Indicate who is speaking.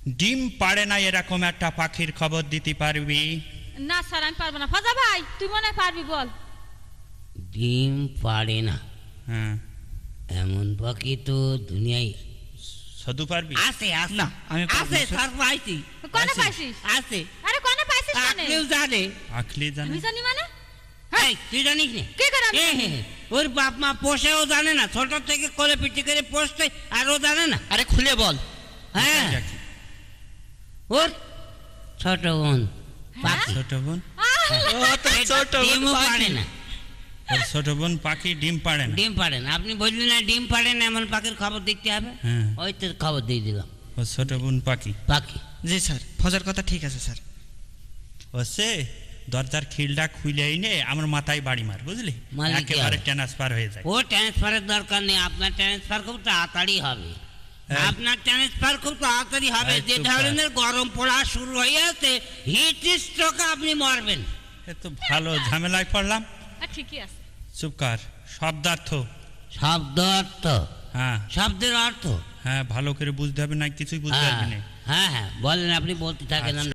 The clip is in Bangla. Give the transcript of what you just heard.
Speaker 1: ডিম পাড়ে না এরকম একটা পাখির খবর দিতে পারবি?
Speaker 2: না স্যার আমি পারবো না। ফাজা ভাই তুই মনে হয় পারবি, বল।
Speaker 3: ডিম পাড়ে না
Speaker 1: হ্যাঁ,
Speaker 3: এমন পাখি তো দুনিয়ায়
Speaker 1: শুধু পারবি?
Speaker 3: আছে। আছে
Speaker 4: না, আমি পারবো
Speaker 3: আছে
Speaker 4: না, স্যার।
Speaker 3: স্যার, পাইছি।
Speaker 2: কোনে
Speaker 1: আছে?
Speaker 2: পাইছিস?
Speaker 3: আছে
Speaker 2: আরে কোনে পাইছিস কোনে?
Speaker 3: কেউ জানে?
Speaker 1: আখলি জানে?
Speaker 2: আমি জানি মানে?
Speaker 3: এই, তুই জানিস না?
Speaker 2: কি করে আমি
Speaker 3: এ,
Speaker 2: জানি?
Speaker 3: হে, হে, ওর বাপ মা পোষেও জানে না, ছোট থেকে কোলে পিঠে করে পোষতে, আর ও জানে না।
Speaker 4: আরে খুলে বল।
Speaker 3: হ্যাঁ,
Speaker 1: দেখি।
Speaker 3: ওর ছোট বোন পাখি।
Speaker 1: ছোট বোন?
Speaker 4: ও তো ছোট বোন
Speaker 3: ডিমও
Speaker 4: পাখি।
Speaker 3: পাড়ে না।
Speaker 1: ওর ছোট বোন পাখি ডিম পাড়ে না?
Speaker 3: ডিম পাড়ে না। আপনি বললেন না ডিম পাড়ে না, এমন পাখির খবর দেখতে হবে।
Speaker 1: হ্যাঁ,
Speaker 3: ওই তো খবর দিয়ে দিলাম।
Speaker 1: ও ছোট বোন পাখি।
Speaker 3: পাখি
Speaker 4: জি স্যার, ফজার কথা ঠিক আছে স্যার।
Speaker 1: ও সে দরজার খিলটা খুলে এনে আমার মাথায় বাড়ি মার, বুঝলি?
Speaker 3: মালিক
Speaker 1: একেবারে
Speaker 3: হবে।
Speaker 1: ট্রান্সফার হয়ে যায়।
Speaker 3: ও ট্রান্সফারের দরকার নেই, আপনার ট্রান্সফার খুব তাড়াতাড়ি হবে।
Speaker 1: হ্যাঁ।
Speaker 3: আপনার ট্রান্সফার খুব তাড়াতাড়ি হবে।
Speaker 1: এই
Speaker 3: যে
Speaker 1: চুপ কর।
Speaker 3: ধরনের গরম পড়া শুরু হয়ে আছে, হিট স্ট্রোকে আপনি মরবেন।
Speaker 1: এ তো ভালো ঝামেলায় পড়লাম।
Speaker 2: ঠিকই আছে।
Speaker 1: চুপ কর। শব্দার্থ?
Speaker 3: শব্দ অর্থ?
Speaker 1: হ্যাঁ
Speaker 3: শব্দের অর্থ?
Speaker 1: হ্যাঁ, ভালো করে বুঝতে হবে, না কিছুই বুঝতে
Speaker 3: হ্যাঁ
Speaker 1: পারবি না।
Speaker 3: হ্যাঁ হ্যাঁ, বলেন, আপনি বলতে থাকেন।
Speaker 1: আচ্ছা।